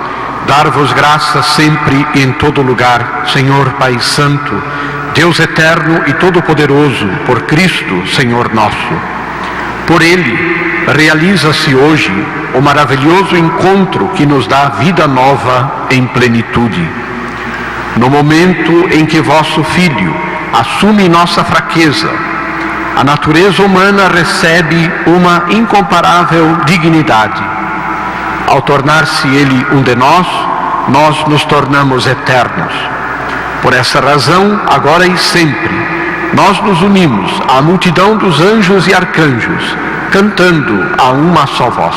dar-vos graças sempre e em todo lugar, Senhor Pai Santo, Deus eterno e todo-poderoso, por Cristo, Senhor nosso. Por Ele, realiza-se hoje o maravilhoso encontro que nos dá vida nova em plenitude. No momento em que vosso Filho assume nossa fraqueza, a natureza humana recebe uma incomparável dignidade. Ao tornar-se Ele um de nós, nós nos tornamos eternos. Por essa razão, agora e sempre, nós nos unimos à multidão dos anjos e arcanjos, cantando a uma só voz.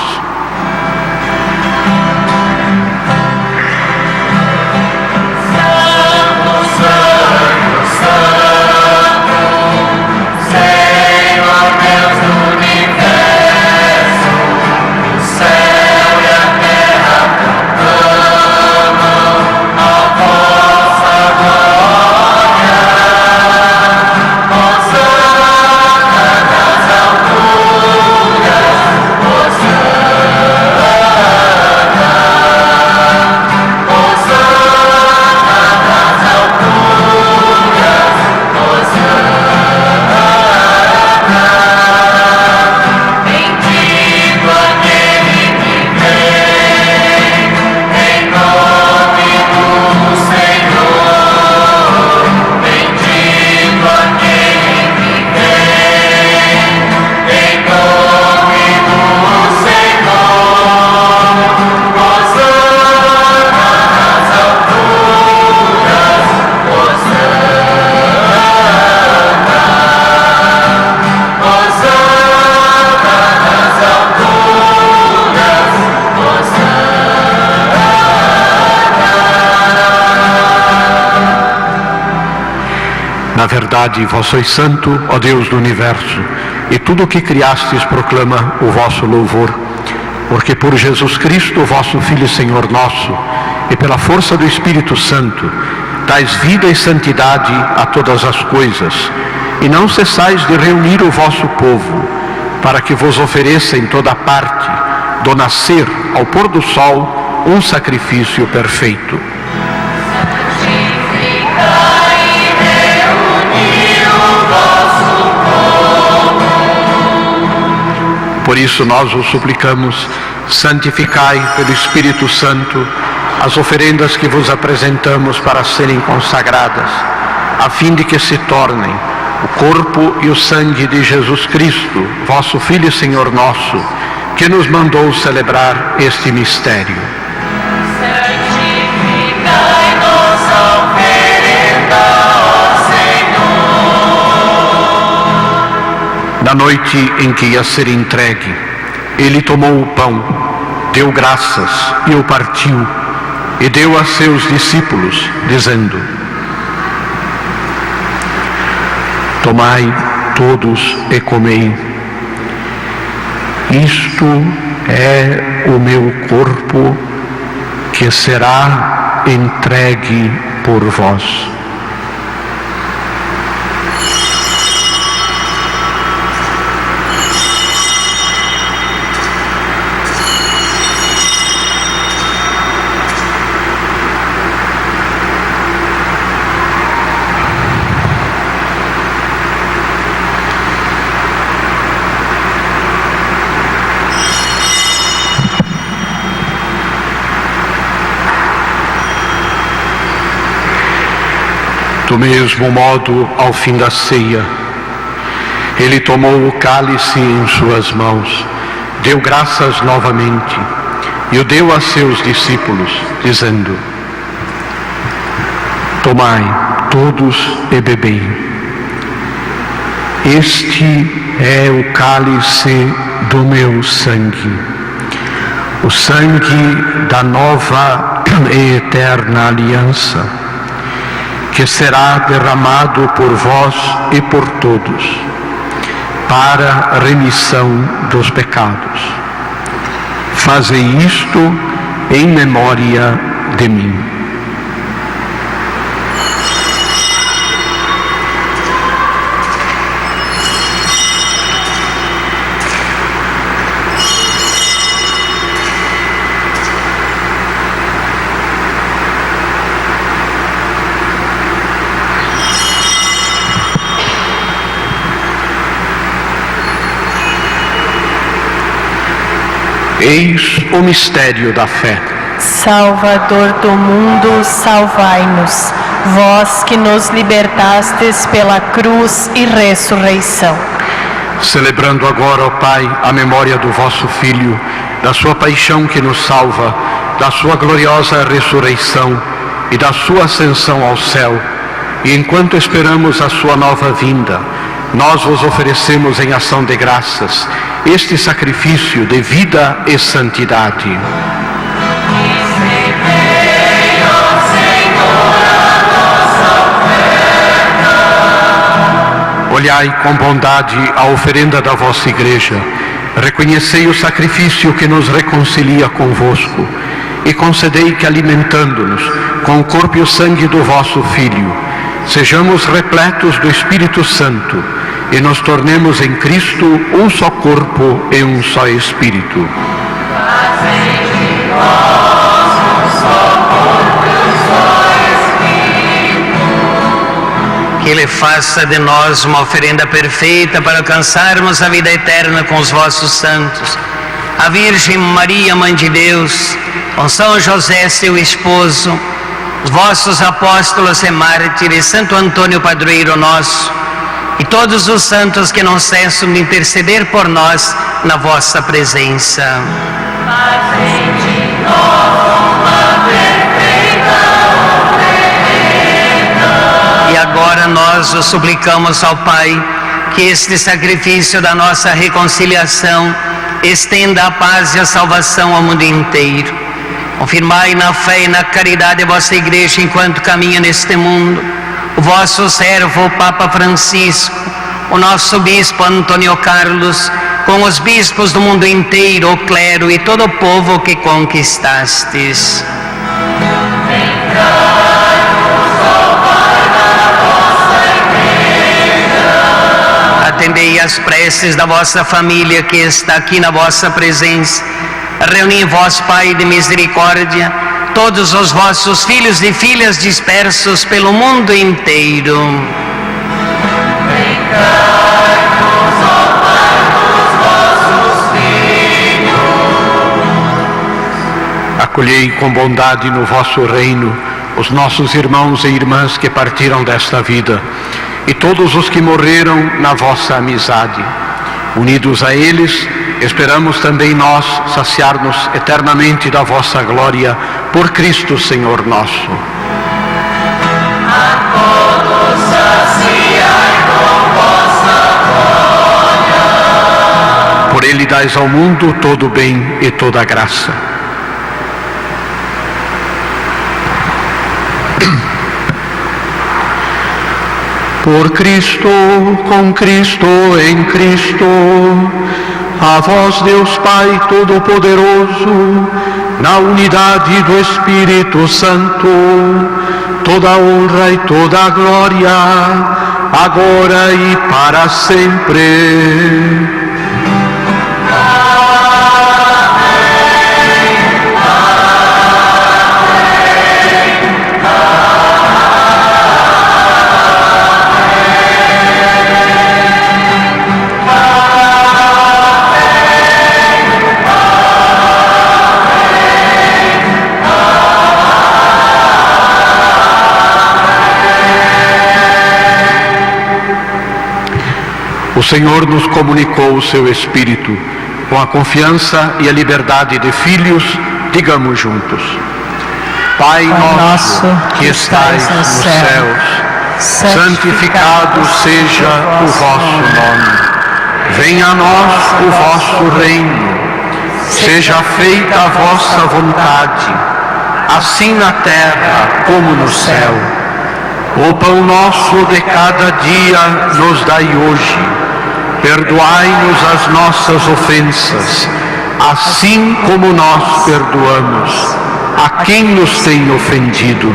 Na verdade, vós sois santo, ó Deus do universo, e tudo o que criastes proclama o vosso louvor. Porque por Jesus Cristo, vosso Filho e Senhor nosso, e pela força do Espírito Santo, dais vida e santidade a todas as coisas, e não cessais de reunir o vosso povo, para que vos ofereça em toda parte, do nascer ao pôr do sol, um sacrifício perfeito. Por isso nós os suplicamos, santificai pelo Espírito Santo as oferendas que vos apresentamos para serem consagradas, a fim de que se tornem o corpo e o sangue de Jesus Cristo, vosso Filho e Senhor nosso, que nos mandou celebrar este mistério. Na noite em que ia ser entregue, ele tomou o pão, deu graças e o partiu, e deu a seus discípulos, dizendo: tomai todos e comei. Isto é o meu corpo que será entregue por vós. Do mesmo modo, ao fim da ceia, ele tomou o cálice em suas mãos, deu graças novamente e o deu a seus discípulos, dizendo: tomai todos e bebei. Este é o cálice do meu sangue, o sangue da nova e eterna aliança, que será derramado por vós e por todos, para a remissão dos pecados. Fazei isto em memória de mim. Eis o mistério da fé. Salvador do mundo, salvai-nos, vós que nos libertastes pela cruz e ressurreição. Celebrando agora, ó Pai, a memória do vosso Filho, da sua paixão que nos salva, da sua gloriosa ressurreição e da sua ascensão ao céu, e enquanto esperamos a sua nova vinda, nós vos oferecemos em ação de graças este sacrifício de vida e santidade. Olhai com bondade a oferenda da vossa Igreja, reconhecei o sacrifício que nos reconcilia convosco e concedei que, alimentando-nos com o corpo e o sangue do vosso Filho, sejamos repletos do Espírito Santo e nos tornemos em Cristo um só corpo e um só Espírito. Que Ele faça de nós uma oferenda perfeita para alcançarmos a vida eterna com os vossos santos. A Virgem Maria, Mãe de Deus, com São José, seu esposo, os vossos apóstolos e mártires, Santo Antônio, padroeiro nosso, e todos os santos que não cessam de interceder por nós na vossa presença. Fazei de nós uma perfeita oferenda. E agora nós o suplicamos ao Pai, que este sacrifício da nossa reconciliação estenda a paz e a salvação ao mundo inteiro. Confirmai na fé e na caridade a vossa Igreja enquanto caminha neste mundo. O vosso servo, o Papa Francisco, o nosso Bispo Antônio Carlos, com os bispos do mundo inteiro, o clero e todo o povo que conquistastes. Atendei as preces da vossa família que está aqui na vossa presença. Reuni em vós, Pai de misericórdia, todos os vossos filhos e filhas dispersos pelo mundo inteiro. Acolhei com bondade no vosso reino os nossos irmãos e irmãs que partiram desta vida e todos os que morreram na vossa amizade. Unidos a eles, esperamos também nós saciar-nos eternamente da vossa glória por Cristo Senhor nosso. A todos saciai com vossa glória. Por Ele dais ao mundo todo o bem e toda a graça. Por Cristo, com Cristo, em Cristo, a vós Deus Pai Todo-Poderoso, na unidade do Espírito Santo, toda a honra e toda a glória, agora e para sempre. Senhor nos comunicou o seu Espírito. Com a confiança e a liberdade de filhos, digamos juntos: Pai nosso que estais nos céus, santificado seja o vosso nome. Venha a nós o vosso reino. Seja feita a vossa vontade, assim na terra como no céu. O pão nosso de cada dia nos dai hoje. Perdoai-nos as nossas ofensas, assim como nós perdoamos a quem nos tem ofendido.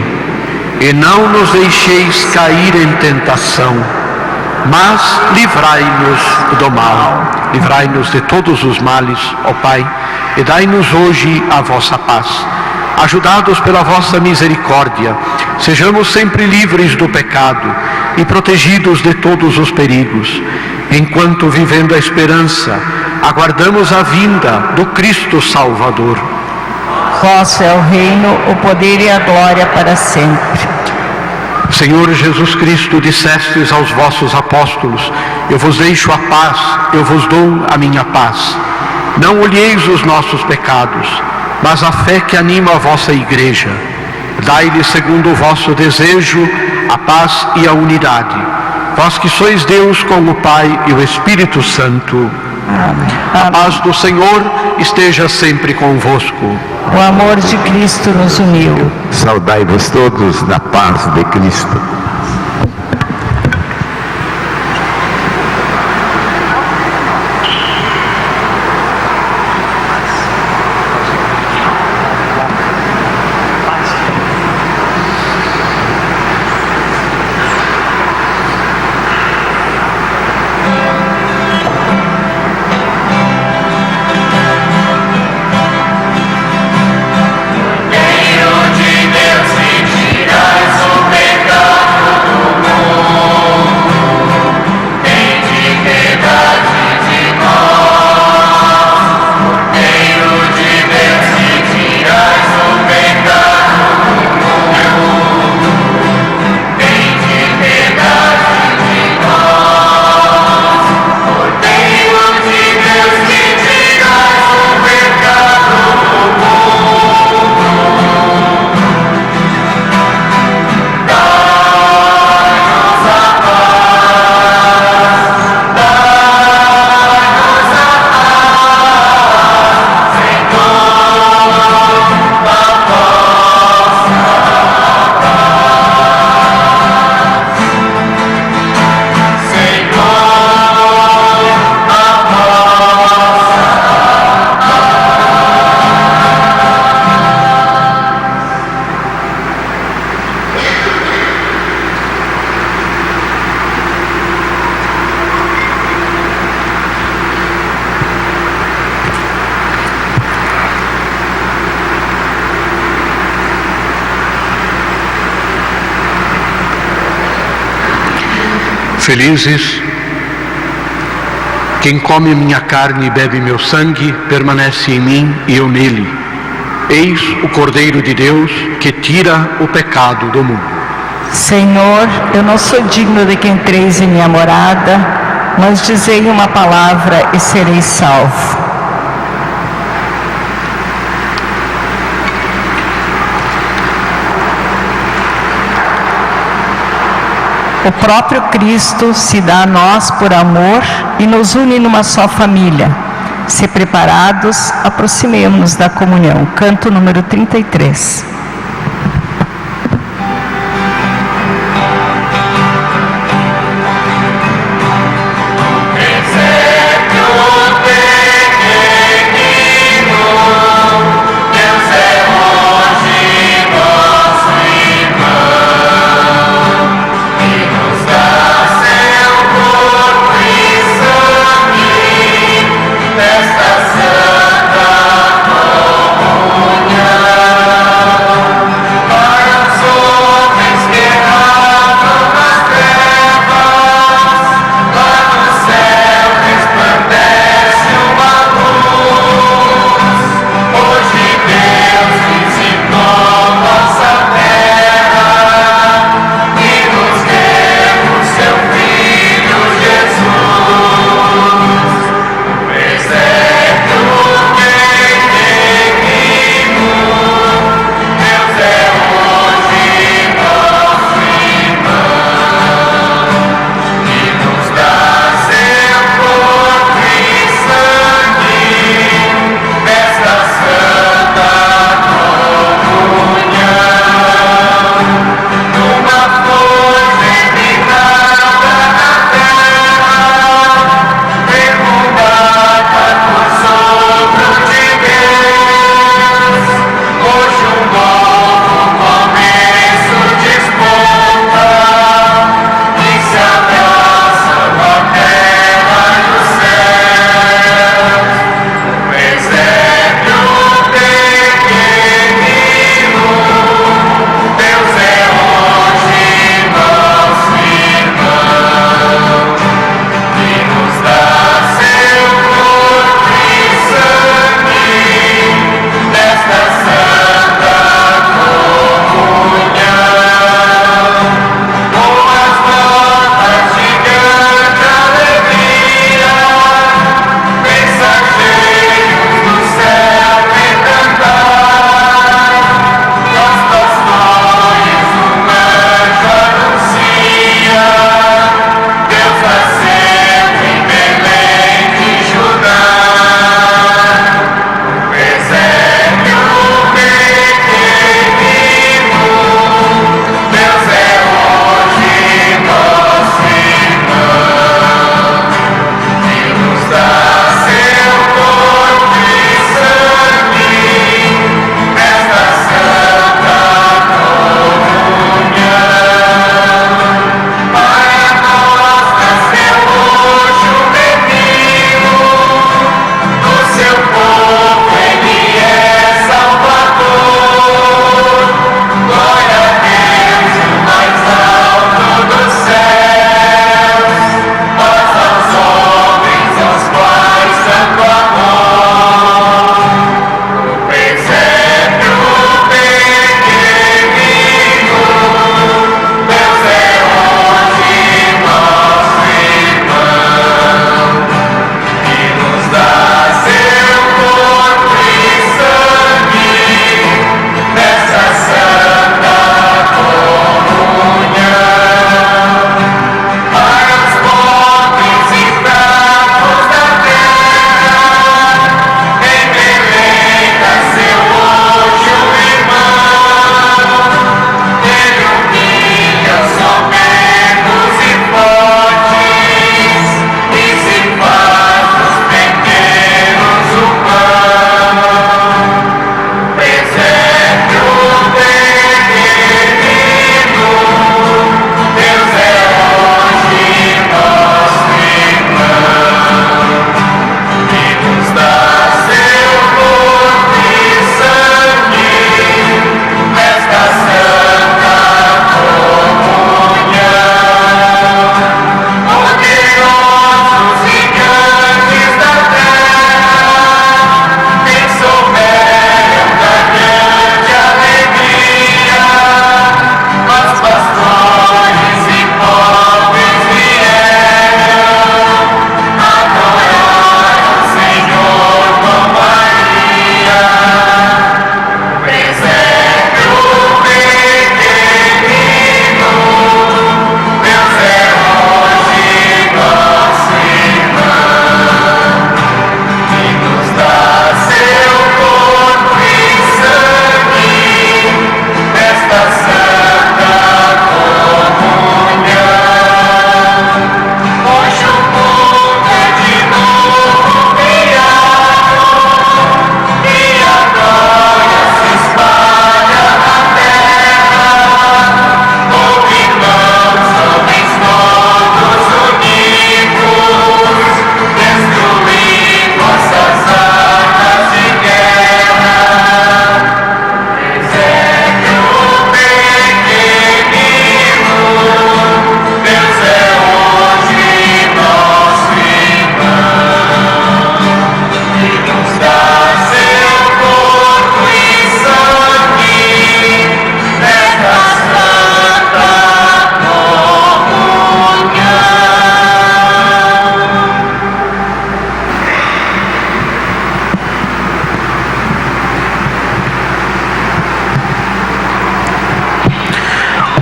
E não nos deixeis cair em tentação, mas livrai-nos do mal. Livrai-nos de todos os males, ó Pai, e dai-nos hoje a vossa paz. Ajudados pela vossa misericórdia, sejamos sempre livres do pecado e protegidos de todos os perigos, enquanto, vivendo a esperança, aguardamos a vinda do Cristo Salvador. Vosso é o reino, o poder e a glória para sempre. Senhor Jesus Cristo, dissestes aos vossos apóstolos: eu vos deixo a paz, eu vos dou a minha paz. Não olheis os nossos pecados, mas a fé que anima a vossa igreja. Dai-lhe, segundo o vosso desejo, a paz e a unidade. Vós que sois Deus com o Pai e o Espírito Santo. Amém. A paz do Senhor esteja sempre convosco. O amor de Cristo nos uniu. Saudai-vos todos na paz de Cristo. Felizes quem come minha carne e bebe meu sangue, permanece em mim e eu nele. Eis o Cordeiro de Deus que tira o pecado do mundo. Senhor, eu não sou digno de que entreis em minha morada, mas dizei uma palavra e serei salvo. O próprio Cristo se dá a nós por amor e nos une numa só família. Se preparados, aproximemo-nos da comunhão. Canto número 33. Esta santa comunhão.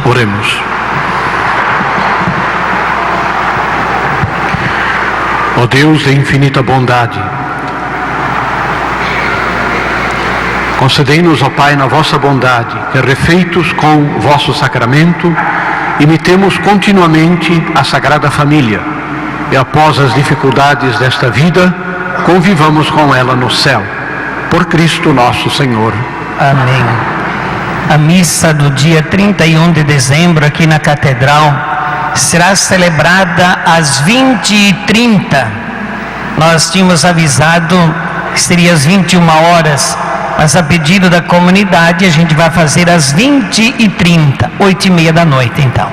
Oremos. Ó Deus de infinita bondade, concedei-nos, ó Pai, na vossa bondade, que refeitos com o vosso sacramento, imitemos continuamente a Sagrada Família e após as dificuldades desta vida, convivamos com ela no céu. Por Cristo nosso Senhor. Amém. A missa do dia 31 de dezembro aqui na Catedral será celebrada às 20h30. Nós tínhamos avisado que seria às 21 horas, mas a pedido da comunidade a gente vai fazer às 20h30, 8h30 da noite então.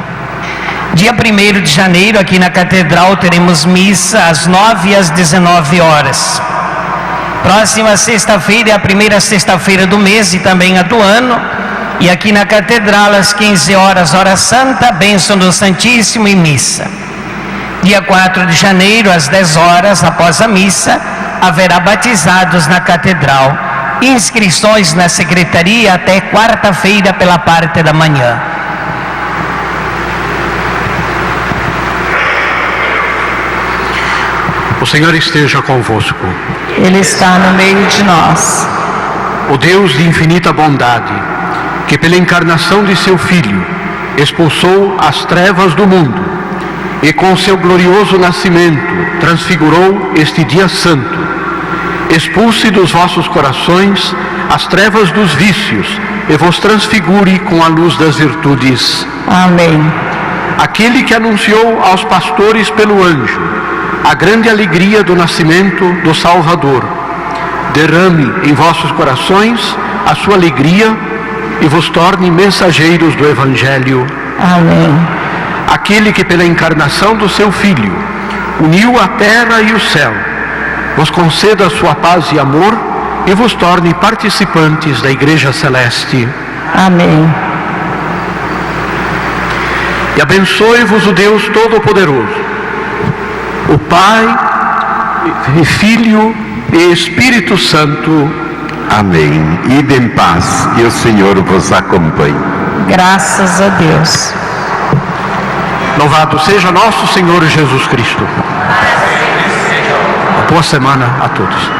Dia 1º de janeiro aqui na Catedral teremos missa às 9 e às 19 horas. Próxima sexta-feira é a primeira sexta-feira do mês e também a do ano. E aqui na Catedral às 15 horas, hora santa, bênção do Santíssimo e missa. Dia 4 de janeiro às 10 horas, após a missa, haverá batizados na Catedral. Inscrições na secretaria até quarta-feira pela parte da manhã. O Senhor esteja convosco. Ele está no meio de nós. O Deus de infinita bondade, que pela encarnação de seu Filho expulsou as trevas do mundo e com seu glorioso nascimento transfigurou este dia santo, expulse dos vossos corações as trevas dos vícios e vos transfigure com a luz das virtudes. Amém. Aquele que anunciou aos pastores pelo anjo a grande alegria do nascimento do Salvador, derrame em vossos corações a sua alegria e vos torne mensageiros do Evangelho. Amém. Aquele que pela encarnação do seu Filho uniu a terra e o céu, vos conceda a sua paz e amor e vos torne participantes da Igreja Celeste. Amém. E abençoe-vos o Deus Todo-Poderoso, o Pai, e Filho e Espírito Santo. Amém. Ide em paz e o Senhor vos acompanhe. Graças a Deus. Louvado seja nosso Senhor Jesus Cristo. Boa semana a todos.